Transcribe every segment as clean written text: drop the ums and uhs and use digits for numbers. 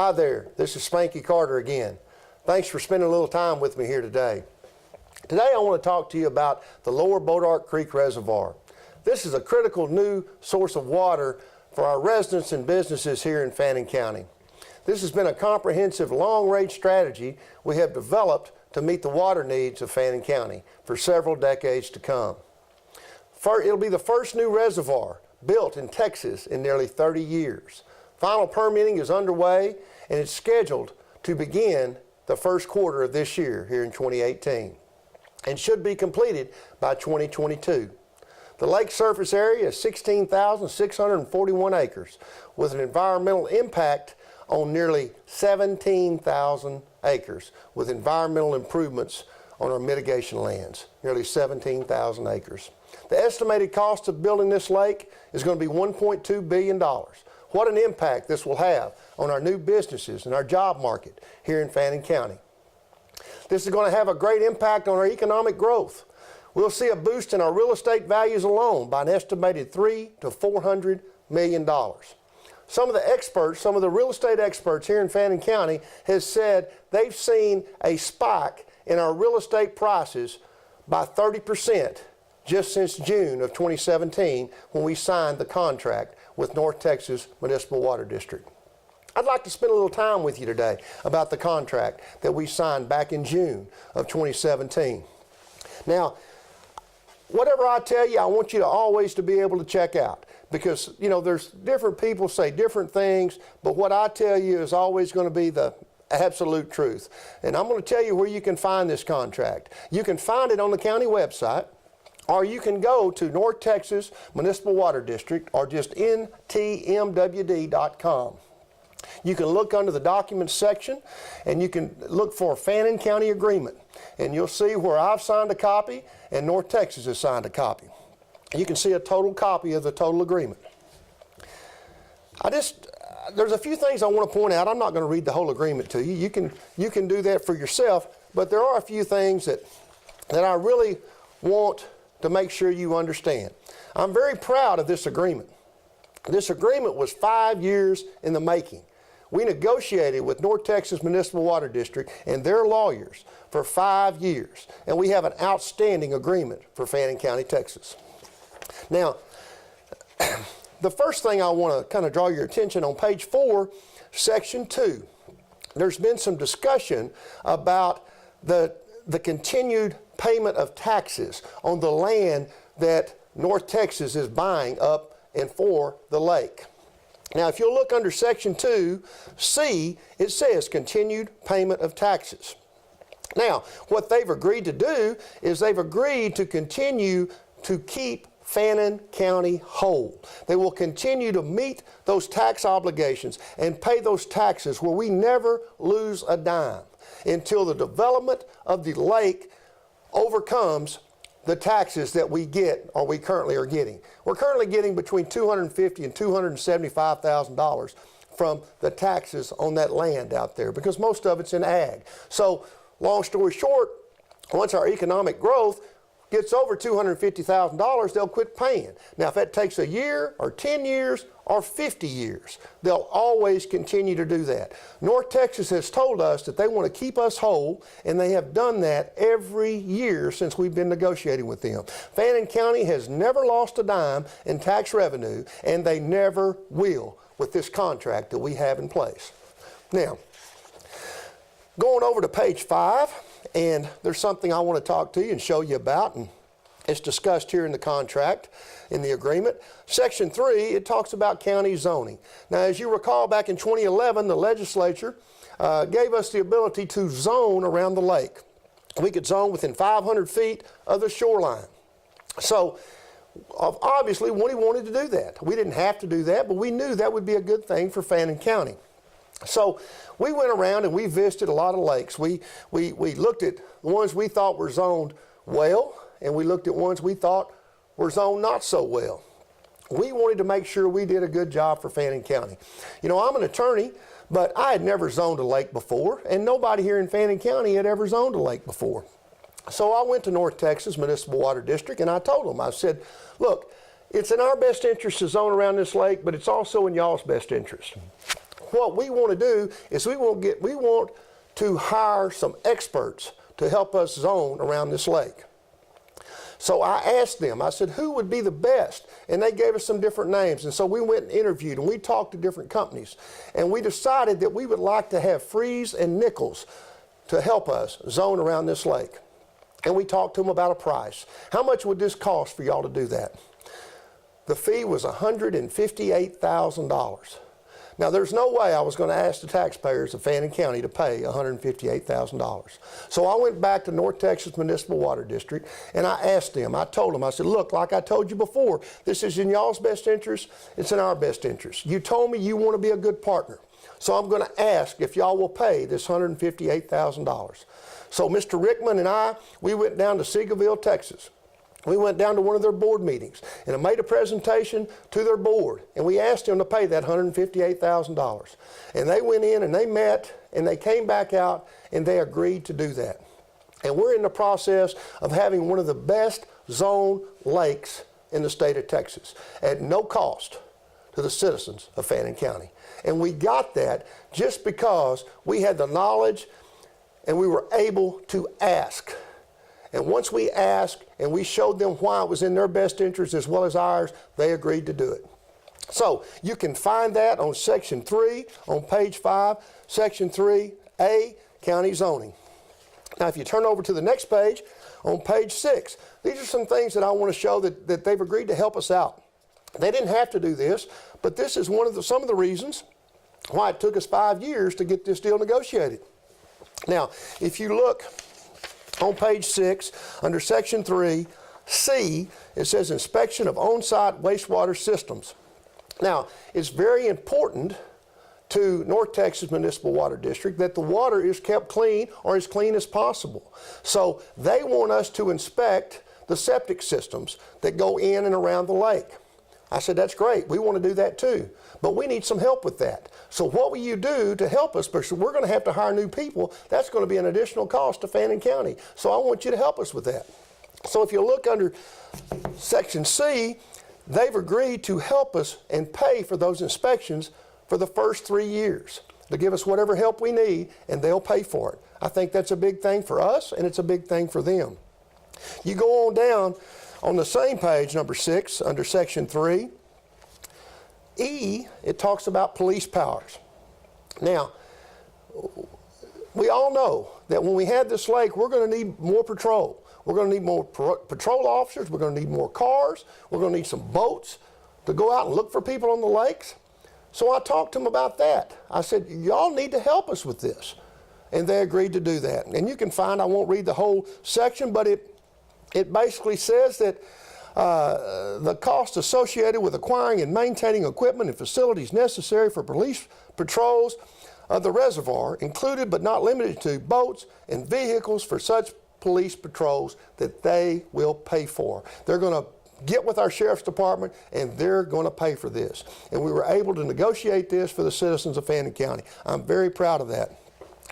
Hi there, this is Spanky Carter again. Thanks for spending a little time with me here today. Today I want to talk to you about the Lower Bodark Creek Reservoir. This is a critical new source of water for our residents and businesses here in Fannin County. This has been a comprehensive long-range strategy we have developed to meet the water needs of Fannin County for several decades to come. It'll be the first new reservoir built in Texas in nearly 30 years. Final permitting is underway and it's scheduled to begin the first quarter of this year here in 2018 and should be completed by 2022. The lake surface area is 16,641 acres with an environmental impact on nearly 17,000 acres with environmental improvements on our mitigation lands, nearly 17,000 acres. The estimated cost of building this lake is going to be $1.2 billion. What an impact this will have on our new businesses and our job market here in Fannin County. This is going to have a great impact on our economic growth. We'll see a boost in our real estate values alone by an estimated $300 to $400 million. Some of the experts, some of the real estate experts here in Fannin County has said they've seen a spike in our real estate prices by 30% just since June of 2017 when we signed the contract with North Texas Municipal Water District. I'd like to spend a little time with you today about the contract that we signed back in June of 2017. Now, whatever I tell you, I want you to always to be able to check out because, you know, there's different people say different things, but what I tell you is always going to be the absolute truth. And I'm going to tell you where you can find this contract. You can find it on the county website, or you can go to North Texas Municipal Water District or just ntmwd.com. You can look under the documents section and you can look for Fannin County Agreement and you'll see where I've signed a copy and North Texas has signed a copy. You can see a total copy of the total agreement. There's a few things I want to point out. I'm not going to read the whole agreement to you. You can do that for yourself, but there are a few things that I really want to make sure you understand. I'm very proud of this agreement. This agreement was 5 years in the making. We negotiated with North Texas Municipal Water District and their lawyers for 5 years, and we have an outstanding agreement for Fannin County, Texas. Now, the first thing I want to kind of draw your attention on page 4, section 2. There's been some discussion about the continued payment of taxes on the land that North Texas is buying up and for the lake. Now, if you'll look under section 2C, it says continued payment of taxes. Now, what they've agreed to do is they've agreed to continue to keep Fannin County whole. They will continue to meet those tax obligations and pay those taxes where we never lose a dime until the development of the lake overcomes the taxes that we get or we currently are getting. We're currently getting between $250,000 and $275,000 from the taxes on that land out there because most of it's in ag. So long story short, once our economic growth gets over $250,000, they'll quit paying. Now, if that takes a year or 10 years or 50 years, they'll always continue to do that. North Texas has told us that they want to keep us whole, and they have done that every year since we've been negotiating with them. Fannin County has never lost a dime in tax revenue, and they never will with this contract that we have in place. Now, going over to page 5, and there's something I want to talk to you and show you about, and it's discussed here in the contract, in the agreement. Section 3, it talks about county zoning. Now, as you recall, back in 2011, the legislature gave us the ability to zone around the lake. We could zone within 500 feet of the shoreline. So, obviously, we wanted to do that. We didn't have to do that, but we knew that would be a good thing for Fannin County. So we went around and we visited a lot of lakes. We looked at the ones we thought were zoned well, and we looked at ones we thought were zoned not so well. We wanted to make sure we did a good job for Fannin County. You know, I'm an attorney, but I had never zoned a lake before, and nobody here in Fannin County had ever zoned a lake before. So I went to North Texas Municipal Water District, and I told them, I said, look, it's in our best interest to zone around this lake, but it's also in y'all's best interest. what we want to do is we want to hire some experts to help us zone around this lake. So I asked them, I said, who would be the best? And they gave us some different names. And so we went and interviewed and we talked to different companies. And we decided that we would like to have Freeze and Nichols to help us zone around this lake. And we talked to them about a price. How much would this cost for y'all to do that? The fee was $158,000. Now, there's no way I was going to ask the taxpayers of Fannin County to pay $158,000. So I went back to North Texas Municipal Water District and I asked them, I told them, I said, look, like I told you before, this is in y'all's best interest, it's in our best interest. You told me you want to be a good partner. So I'm going to ask if y'all will pay this $158,000. So Mr. Rickman and I, we went down to Seagoville, Texas. We went down to one of their board meetings and I made a presentation to their board and we asked them to pay that $158,000. And they went in and they met and they came back out and they agreed to do that. And we're in the process of having one of the best zone lakes in the state of Texas at no cost to the citizens of Fannin County. And we got that just because we had the knowledge and we were able to ask. And once we asked and we showed them why it was in their best interest as well as ours, they agreed to do it. So you can find that on Section 3 on page 5, Section 3A, County Zoning. Now if you turn over to the next page, on page 6, these are some things that I want to show that they've agreed to help us out. They didn't have to do this, but this is some of the reasons why it took us 5 years to get this deal negotiated. Now, if you look on page 6, under Section 3C, it says inspection of on-site wastewater systems. Now, it's very important to North Texas Municipal Water District that the water is kept clean or as clean as possible. So they want us to inspect the septic systems that go in and around the lake. I said, that's great. We want to do that too. But we need some help with that. So what will you do to help us? Because we're going to have to hire new people. That's going to be an additional cost to Fannin County. So I want you to help us with that. So if you look under Section C, they've agreed to help us and pay for those inspections for the first 3 years. To give us whatever help we need, and they'll pay for it. I think that's a big thing for us, and it's a big thing for them. You go on down on the same page, number 6, under Section 3, E, it talks about police powers. Now, we all know that when we have this lake, we're going to need more patrol. We're going to need more patrol officers. We're going to need more cars. We're going to need some boats to go out and look for people on the lakes. So I talked to them about that. I said, y'all need to help us with this. And they agreed to do that. And you can find, I won't read the whole section, but it basically says that the cost associated with acquiring and maintaining equipment and facilities necessary for police patrols of the reservoir, included but not limited to boats and vehicles for such police patrols, that they will pay for. They're going to get with our sheriff's department and they're going to pay for this. And we were able to negotiate this for the citizens of Fannin County. I'm very proud of that.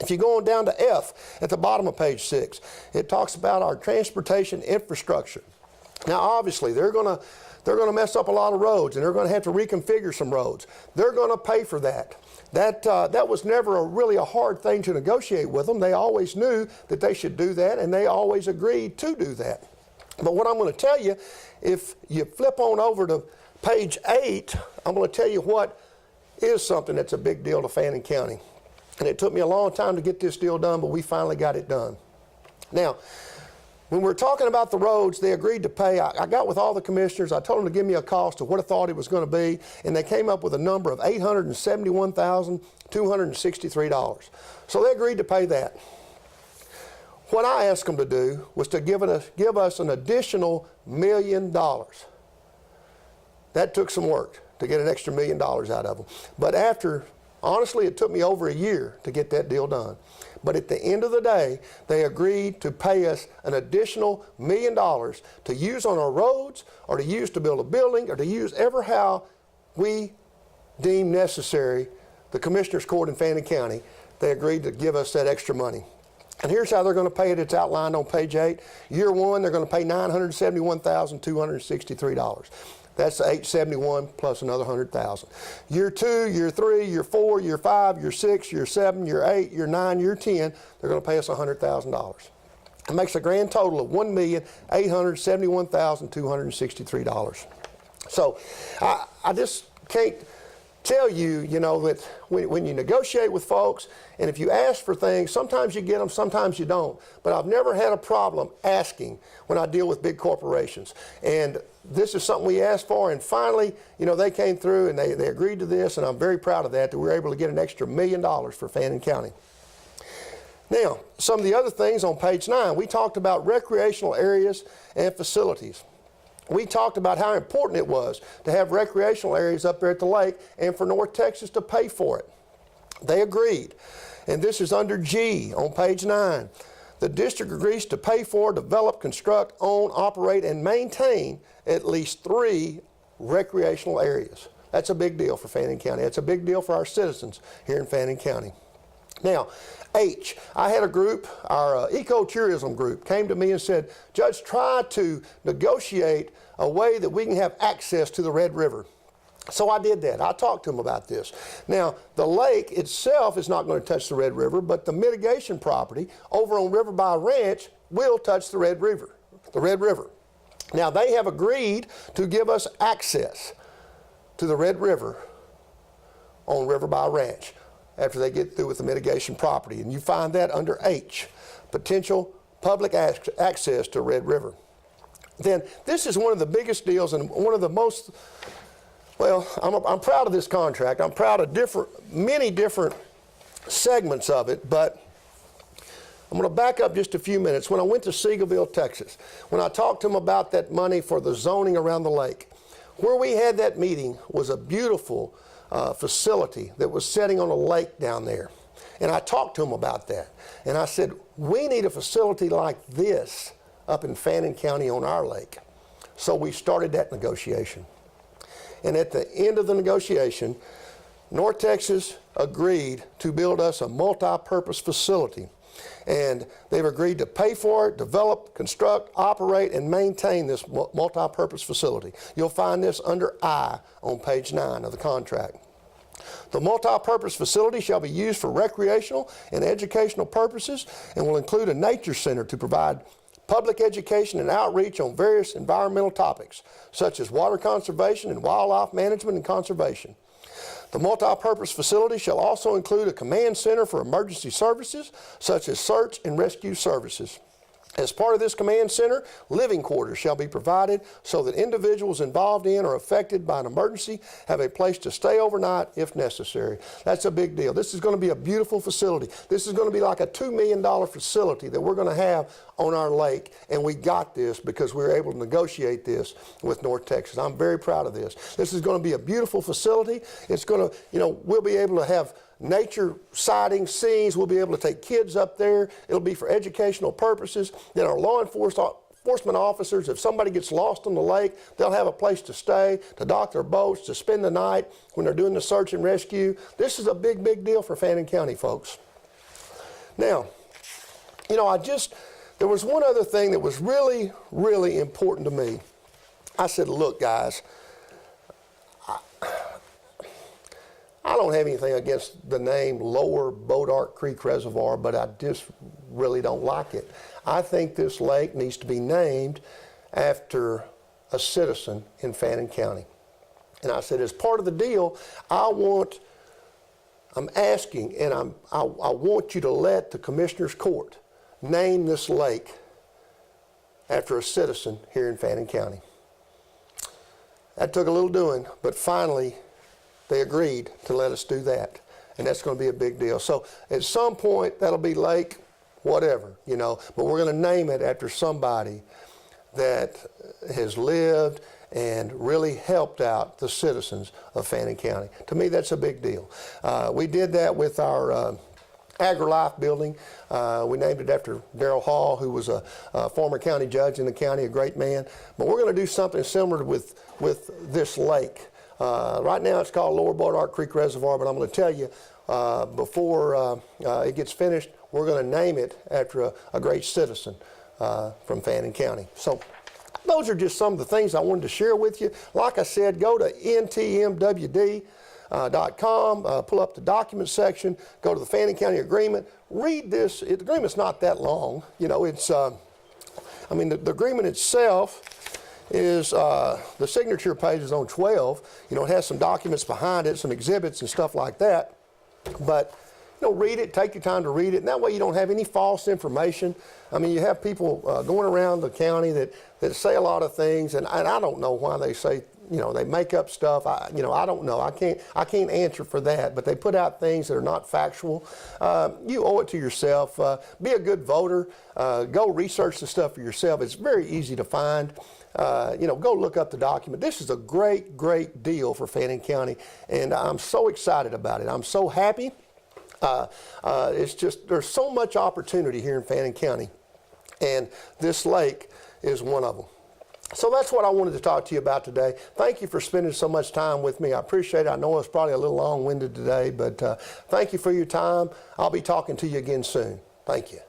If you go on down to F at the bottom of page 6, it talks about our transportation infrastructure. Now obviously they're going to mess up a lot of roads and they're going to have to reconfigure some roads. They're going to pay for that. That was never really a hard thing to negotiate with them. They always knew that they should do that and they always agreed to do that. But what I'm going to tell you, if you flip on over to page 8, I'm going to tell you what is something that's a big deal to Fannin County. And it took me a long time to get this deal done, but we finally got it done. Now, when we're talking about the roads, they agreed to pay. I got with all the commissioners. I told them to give me a cost of what I thought it was going to be, and they came up with a number of $871,263. So they agreed to pay that. What I asked them to do was to give us an additional $1 million. That took some work to get an extra $1 million out of them. But honestly, it took me over a year to get that deal done. But at the end of the day, they agreed to pay us an additional $1 million to use on our roads, or to use to build a building, or to use ever how we deem necessary. The Commissioners Court in Fannin County, they agreed to give us that extra money. And here's how they're going to pay it. It's outlined on page 8. Year 1, they're going to pay $971,263. That's the 871 plus another 100,000. Year 2, year 3, year 4, year 5, year 6, year 7, year 8, year 9, year 10, they're going to pay us $100,000. It makes a grand total of $1,871,263. So I just can't tell you, you know, that when you negotiate with folks, and if you ask for things, sometimes you get them, sometimes you don't. But I've never had a problem asking when I deal with big corporations. And this is something we asked for, and finally, you know, they came through and they agreed to this, and I'm very proud of that we were able to get an extra $1 million for Fannin County. Now, some of the other things on page 9, we talked about recreational areas and facilities. We talked about how important it was to have recreational areas up there at the lake and for North Texas to pay for it. They agreed. And this is under G on page 9. The district agrees to pay for, develop, construct, own, operate, and maintain at least 3 recreational areas. That's a big deal for Fannin County. That's a big deal for our citizens here in Fannin County. Now, H, I had a group, our ecotourism group, came to me and said, Judge, try to negotiate a way that we can have access to the Red River. So I did that. I talked to them about this. Now, the lake itself is not going to touch the Red River, but the mitigation property over on River Bois Ranch will touch the Red River. Now, they have agreed to give us access to the Red River on River Bois Ranch after they get through with the mitigation property. And you find that under H, potential public access to Red River. Then this is one of the biggest deals and one of the most, well, I'm proud of this contract. I'm proud of many different segments of it, but I'm going to back up just a few minutes. When I went to Seagoville, Texas, when I talked to them about that money for the zoning around the lake, where we had that meeting was a beautiful facility that was sitting on a lake down there. And I talked to them about that. And I said, we need a facility like this up in Fannin County on our lake. So we started that negotiation. And at the end of the negotiation, North Texas agreed to build us a multi-purpose facility. And they've agreed to pay for it, develop, construct, operate, and maintain this multi-purpose facility. You'll find this under I on page 9 of the contract. The multi-purpose facility shall be used for recreational and educational purposes and will include a nature center to provide public education and outreach on various environmental topics, such as water conservation and wildlife management and conservation. The multi-purpose facility shall also include a command center for emergency services, such as search and rescue services. As part of this command center, living quarters shall be provided so that individuals involved in or affected by an emergency have a place to stay overnight if necessary. That's a big deal. This is going to be a beautiful facility. This is going to be like a $2 million facility that we're going to have on our lake, and we got this because we were able to negotiate this with North Texas. I'm very proud of this. This is going to be a beautiful facility. It's going to, you know, we'll be able to have nature sighting scenes. We'll be able to take kids up there. It'll be for educational purposes. Then our law enforcement officers, if somebody gets lost on the lake, they'll have a place to stay, to dock their boats, to spend the night when they're doing the search and rescue. This is a big, big deal for Fannin County, folks. Now, you know, there was one other thing that was really, really important to me. I said, look, guys, I don't have anything against the name Lower Bodark Creek Reservoir, but I just really don't like it. I think this lake needs to be named after a citizen in Fannin County. And I said, as part of the deal, I'm asking, and I want you to let the Commissioner's Court name this lake after a citizen here in Fannin County. That took a little doing, but finally, they agreed to let us do that, and that's going to be a big deal. So at some point, that'll be Lake whatever, you know, but we're going to name it after somebody that has lived and really helped out the citizens of Fannin County. To me, that's a big deal. We did that with our AgriLife building. We named it after Darrell Hall, who was a former county judge in the county, a great man. But we're going to do something similar with this lake. Right now it's called Lower Bodark Creek Reservoir, but I'm going to tell you before it gets finished, we're going to name it after a great citizen from Fannin County. So those are just some of the things I wanted to share with you. Like I said, go to ntmwd.com, pull up the document section, go to the Fannin County Agreement, read this. The agreement's not that long. You know, it's, I mean, the agreement itself is, the signature page is on 12. You know, it has some documents behind it, some exhibits and stuff like that. But, you know, read it, take your time to read it, and that way you don't have any false information. I mean, you have people going around the county that say a lot of things, and I don't know why they say, you know, they make up stuff. I don't know. I can't answer for that, but they put out things that are not factual. You owe it to yourself. Be a good voter. Go research the stuff for yourself. It's very easy to find. You know, go look up the document. This is a great, great deal for Fannin County, and I'm so excited about it. I'm so happy. It's just, there's so much opportunity here in Fannin County, and this lake is one of them. So that's what I wanted to talk to you about today. Thank you for spending so much time with me. I appreciate it. I know it's probably a little long-winded today, but thank you for your time. I'll be talking to you again soon. Thank you.